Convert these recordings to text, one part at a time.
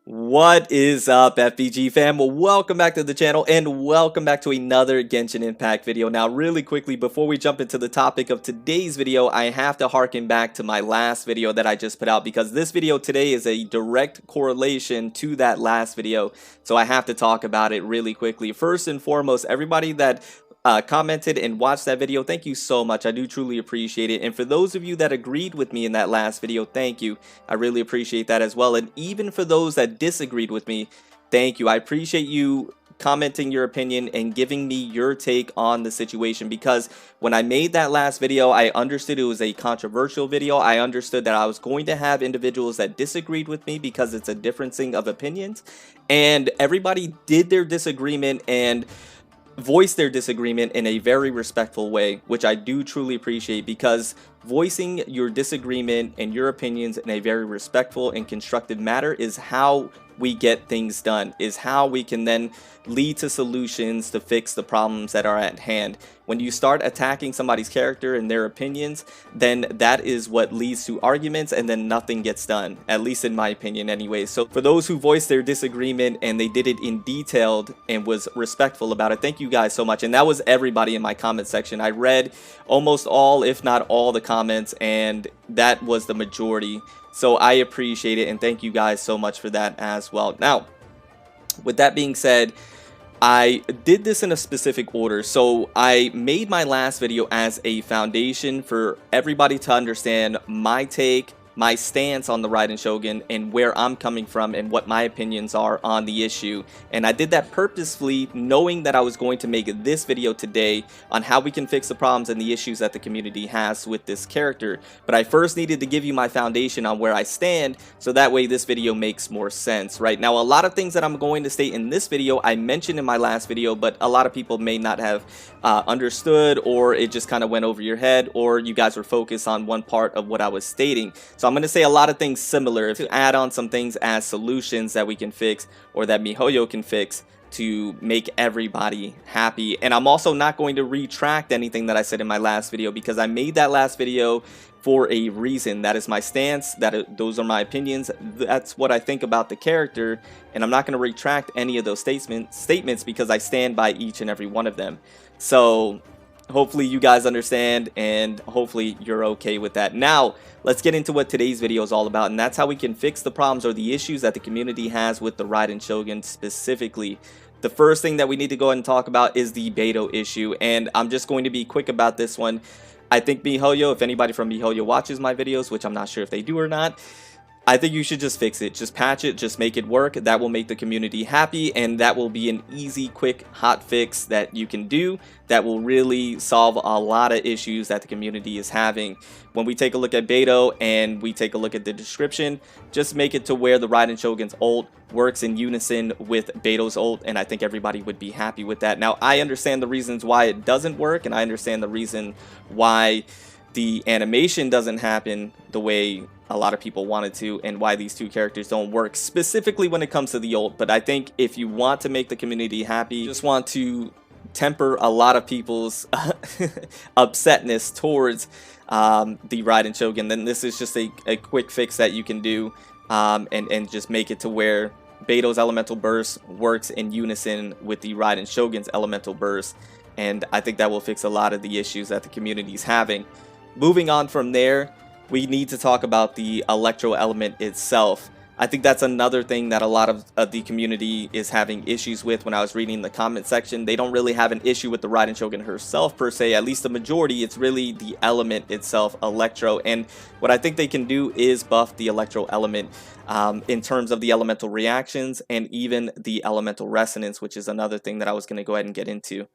What is up, FBG fam? Well, welcome back to the channel and welcome back to another Genshin Impact video. Now, really quickly, before we jump into the topic of today's video, I have to harken back to my last video that I just put out because this video today is a direct correlation to that last video. So I have to talk about it really quickly. First and foremost, everybody that commented and watched that video, thank you so much. I do truly appreciate it. And for those of you that agreed with me in that last video, thank you. I really appreciate that as well. And even for those that disagreed with me, thank you. I appreciate you commenting your opinion and giving me your take on the situation, because when I made that last video, I understood it was a controversial video. I understood that I was going to have individuals that disagreed with me because it's a differencing of opinions, and everybody did their disagreement and voice their disagreement in a very respectful way, which I do truly appreciate, because voicing your disagreement and your opinions in a very respectful and constructive manner is how we get things done, is how we can then lead to solutions to fix the problems that are at hand. When you start attacking somebody's character and their opinions, then that is what leads to arguments, and then nothing gets done, at least in my opinion anyway. So for those who voiced their disagreement and they did it in detailed and was respectful about it, thank you guys so much. And that was everybody in my comment section. I read almost all, if not all, the comments, and that was the majority. So I appreciate it, and thank you guys so much for that as well. Now, with that being said, I did this in a specific order. So I made my last video as a foundation for everybody to understand my take, my stance on the Raiden Shogun, and where I'm coming from and what my opinions are on the issue. And I did that purposefully, knowing that I was going to make this video today on how we can fix the problems and the issues that the community has with this character. But I first needed to give you my foundation on where I stand, so that way this video makes more sense, right? Now, a lot of things that I'm going to state in this video I mentioned in my last video, but a lot of people may not have understood, or it just kind of went over your head, or you guys were focused on one part of what I was stating. So I'm going to say a lot of things similar to add on some things as solutions that we can fix, or that MiHoYo can fix, to make everybody happy. And I'm also not going to retract anything that I said in my last video, because I made that last video for a reason. That is my stance, those are my opinions, that's what I think about the character, and I'm not going to retract any of those statements because I stand by each and every one of them. So hopefully you guys understand, and hopefully you're okay with that. Now, let's get into what today's video is all about, and that's how we can fix the problems or the issues that the community has with the Raiden Shogun specifically. The first thing that we need to go ahead and talk about is the Beidou issue, and I'm just going to be quick about this one. I think MiHoYo, if anybody from MiHoYo watches my videos, which I'm not sure if they do or not, I think you should just fix it, just patch it, just make it work. That will make the community happy, and that will be an easy, quick, hot fix that you can do that will really solve a lot of issues that the community is having. When we take a look at Beidou and we take a look at the description, just make it to where the Raiden Shogun's ult works in unison with Beidou's ult, and I think everybody would be happy with that. Now, I understand the reasons why it doesn't work, and I understand the reason why the animation doesn't happen the way a lot of people wanted to, and why these two characters don't work specifically when it comes to the ult. But I think if you want to make the community happy, you just want to temper a lot of people's upsetness towards the Raiden Shogun, then this is just a quick fix that you can do, and just make it to where Beidou's elemental burst works in unison with the Raiden Shogun's elemental burst, and I think that will fix a lot of the issues that the community is having. Moving on from there, we need to talk about the electro element itself. I think that's another thing that a lot of the community is having issues with. When I was reading the comment section, they don't really have an issue with the Raiden Shogun herself per se, at least the majority. It's really the element itself, electro, and what I think they can do is buff the electro element in terms of the elemental reactions and even the elemental resonance, which is another thing that I was going to go ahead and get into.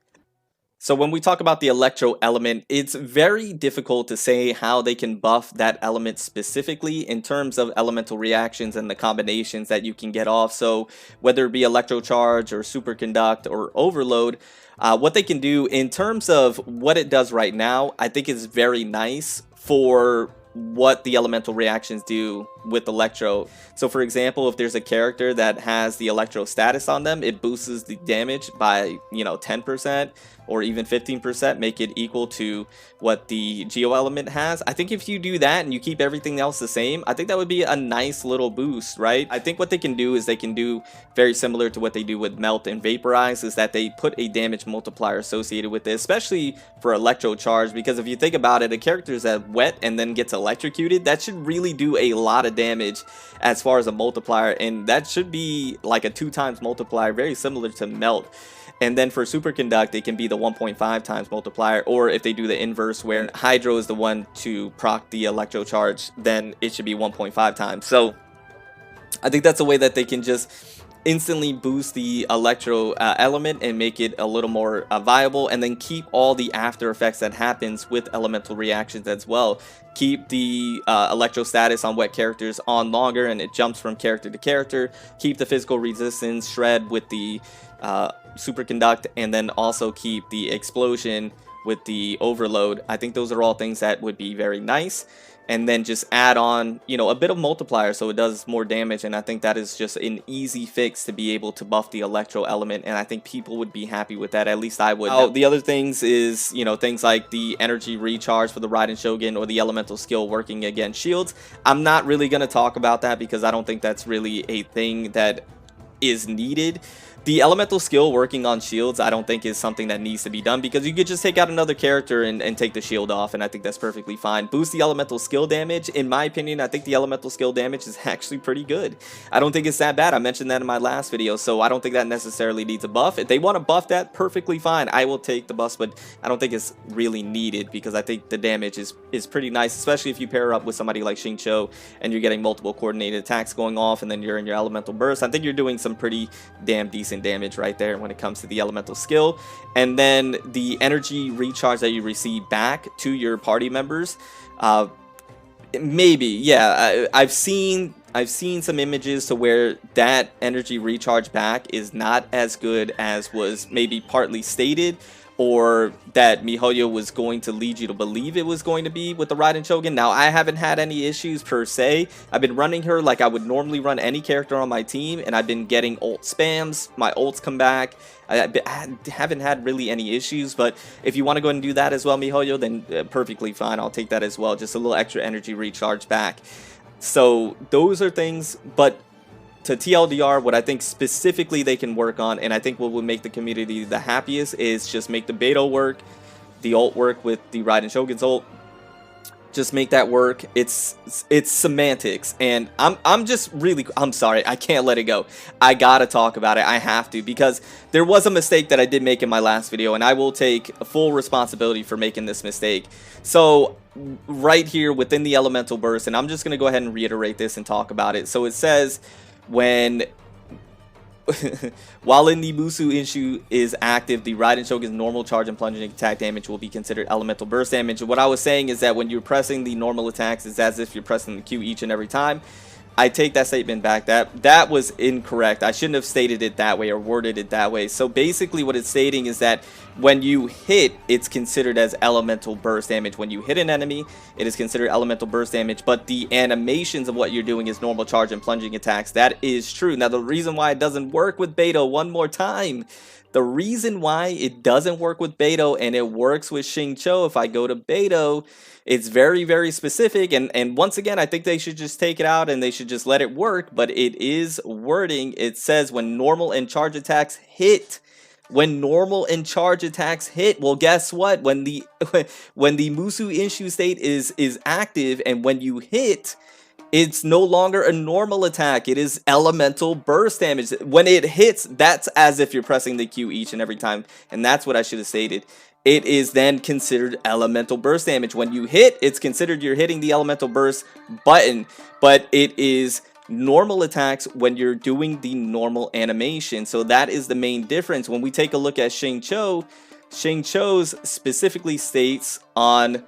So when we talk about the electro element, it's very difficult to say how they can buff that element specifically in terms of elemental reactions and the combinations that you can get off. So whether it be electro charge or superconduct or overload, what they can do in terms of what it does right now, I think is very nice for what the elemental reactions do with electro. So for example, if there's a character that has the electro status on them, it boosts the damage by 10% or even 15%, make it equal to what the geo element has. I think if you do that and you keep everything else the same, I think that would be a nice little boost, right? I think what they can do is they can do very similar to what they do with melt and vaporize, is that they put a damage multiplier associated with it, especially for electro charge, because if you think about it, a character that's wet and then gets electrocuted, that should really do a lot of damage as far as a multiplier, and that should be like a 2 times multiplier, very similar to melt. And then for superconduct, it can be the 1.5 times multiplier, or if they do the inverse where hydro is the one to proc the electro charge, then it should be 1.5 times. So I think that's a way that they can just instantly boost the electro element and make it a little more viable, and then keep all the after effects that happens with elemental reactions as well. Keep the electro status on wet characters on longer, and it jumps from character to character. Keep the physical resistance shred with the superconduct, and then also keep the explosion with the overload. I think those are all things that would be very nice. And then just add on, a bit of multiplier so it does more damage, and I think that is just an easy fix to be able to buff the electro element, and I think people would be happy with that. At least I would. Now, the other things is, things like the energy recharge for the Raiden Shogun or the elemental skill working against shields. I'm not really going to talk about that because I don't think that's really a thing that is needed. The elemental skill working on shields, I don't think is something that needs to be done, because you could just take out another character and take the shield off, and I think that's perfectly fine. Boost the elemental skill damage. In my opinion, I think the elemental skill damage is actually pretty good. I don't think it's that bad. I mentioned that in my last video, so I don't think that necessarily needs a buff. If they want to buff that, perfectly fine. I will take the buffs, but I don't think it's really needed, because I think the damage is pretty nice, especially if you pair up with somebody like Xingqiu and you're getting multiple coordinated attacks going off, and then you're in your elemental burst. I think you're doing some pretty damn decent damage right there when it comes to the elemental skill. And then the energy recharge that you receive back to your party members, maybe, yeah, I've seen some images to where that energy recharge back is not as good as was maybe partly stated, or that MiHoYo was going to lead you to believe it was going to be with the Raiden Shogun. Now, I haven't had any issues per se. I've been running her like I would normally run any character on my team, and I've been getting ult spams. My ults come back. I haven't had really any issues, but if you want to go and do that as well, MiHoYo, then perfectly fine. I'll take that as well. Just a little extra energy recharge back. So those are things, but to TLDR, what I think specifically they can work on, and I think what would make the community the happiest, is just make the Beto work, the ult work with the Raiden Shogun's ult. Just make that work. It's semantics, and I'm sorry, I can't let it go. I gotta talk about it. I have to, because there was a mistake that I did make in my last video, and I will take full responsibility for making this mistake. So right here within the elemental burst, and I'm just gonna go ahead and reiterate this and talk about it. So it says, when while in the Musu Inshu is active, the Raiden Shogun's normal charge and plunging attack damage will be considered elemental burst damage. What I was saying is that when you're pressing the normal attacks, it's as if you're pressing the Q each and every time. I take that statement back. That was incorrect. I shouldn't have stated it that way or worded it that way. So basically what it's stating is that when you hit, it's considered as elemental burst damage. When you hit an enemy, it is considered elemental burst damage, but the animations of what you're doing is normal charge and plunging attacks. That is true. Now, the reason why it doesn't work with Beto, one more time, the reason why it doesn't work with Beto and it works with Xingqiu, if I go to Beto, it's very, very specific, and once again, I think they should just take it out and they should just let it work, but it is wording. It says when normal and charge attacks hit. When normal and charge attacks hit, well, guess what? When the Musu Inshu state is active, and when you hit, it's no longer a normal attack. It is elemental burst damage. When it hits, that's as if you're pressing the Q each and every time, and that's what I should have stated. It is then considered elemental burst damage. When you hit, it's considered you're hitting the elemental burst button, but it is normal attacks when you're doing the normal animation. So that is the main difference. When we take a look at Xingqiu's specifically states on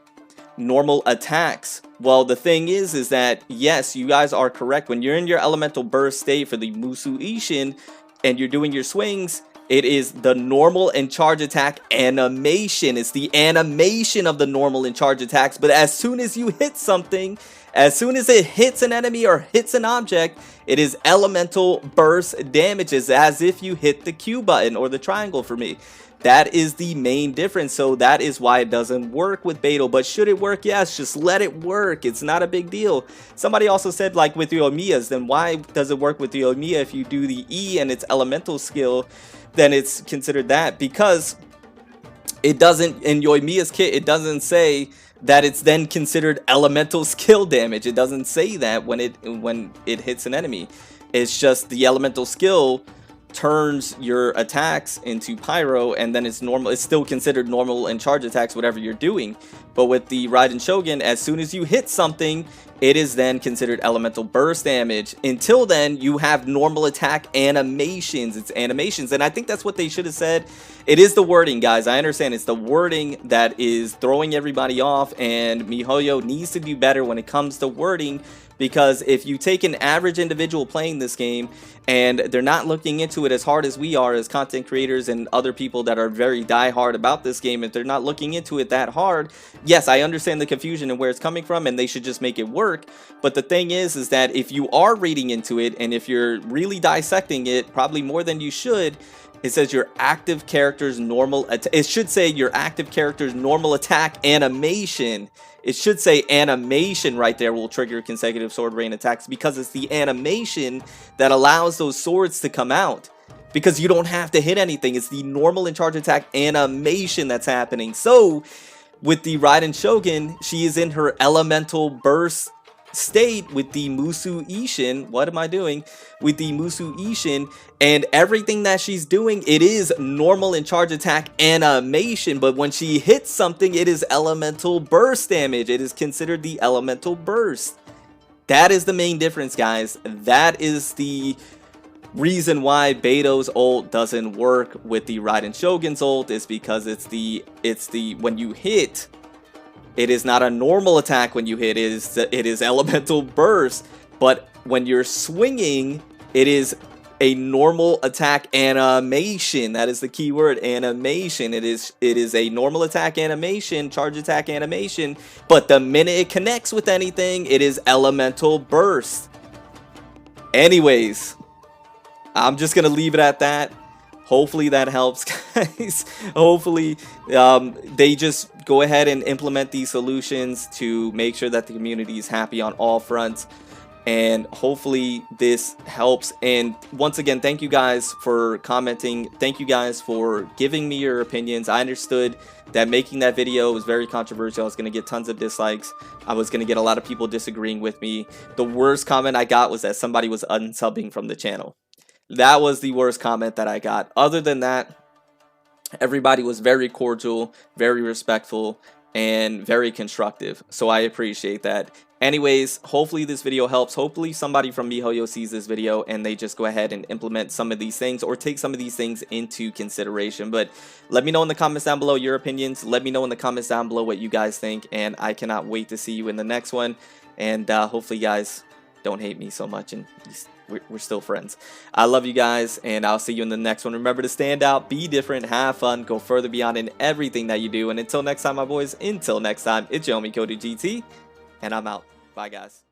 normal attacks. Well, the thing is that yes, you guys are correct. When you're in your elemental burst state for the Musu Ishin and you're doing your swings, It is the normal and charge attack animation. It's the animation of the normal and charge attacks. But as soon as you hit something, as soon as it hits an enemy or hits an object, it is elemental burst damages, as if you hit the Q button or the triangle for me. That is the main difference. So that is why it doesn't work with Beidou. But should it work? Yes, just let it work. It's not a big deal. Somebody also said, like with Yoimiya's, then why does it work with Yoimiya if you do the E and its elemental skill? Then it's considered that, because it doesn't, in Yoimiya's kit, it doesn't say that it's then considered elemental skill damage. It doesn't say that when it hits an enemy. It's just the elemental skill turns your attacks into pyro, and then it's normal. It's still considered normal and charge attacks, whatever you're doing. But with the Raiden Shogun, as soon as you hit something, it is then considered elemental burst damage. Until then, you have normal attack animations. It's animations, and I think that's what they should have said. It is the wording, guys. I understand it's the wording that is throwing everybody off, and MiHoYo needs to do better when it comes to wording. Because if you take an average individual playing this game and they're not looking into it as hard as we are as content creators and other people that are very die-hard about this game, if they're not looking into it that hard, yes, I understand the confusion and where it's coming from, and they should just make it work. But the thing is that if you are reading into it and if you're really dissecting it, probably more than you should, it says your active character's normal it should say your active character's normal attack animation. It should say animation right there will trigger consecutive sword rain attacks, because it's the animation that allows those swords to come out. Because you don't have to hit anything. It's the normal and charge attack animation that's happening. So with the Raiden Shogun, she is in her elemental burst state with the Musu Ishin. What am I doing? With the Musu Ishin, and everything that she's doing, it is normal and charge attack animation, but when she hits something, it is elemental burst damage. It is considered the elemental burst. That is the main difference, guys. That is the reason why Beidou's ult doesn't work with the Raiden Shogun's ult, is because it's the when you hit, it is not a normal attack. When you hit, it is elemental burst. But when you're swinging, it is a normal attack animation. That is the key word, animation. It is a normal attack animation, charge attack animation. But the minute it connects with anything, it is elemental burst. Anyways, I'm just gonna leave it at that. Hopefully that helps, guys. Hopefully they just go ahead and implement these solutions to make sure that the community is happy on all fronts. And hopefully this helps. And once again, thank you guys for commenting. Thank you guys for giving me your opinions. I understood that making that video was very controversial. I was going to get tons of dislikes. I was going to get a lot of people disagreeing with me. The worst comment I got was that somebody was unsubbing from the channel. That was the worst comment that I got. Other than that, everybody was very cordial, very respectful, and very constructive. So I appreciate that. Anyways, hopefully this video helps. Hopefully somebody from MiHoYo sees this video and they just go ahead and implement some of these things, or take some of these things into consideration. But let me know in the comments down below your opinions. Let me know in the comments down below what you guys think. And I cannot wait to see you in the next one. And hopefully you guys don't hate me so much, and we're still friends. I love you guys, and I'll see you in the next one. Remember to stand out, be different, have fun, go further beyond in everything that you do. And until next time, my boys, until next time, it's your homie Cody GT, and I'm out. Bye, guys.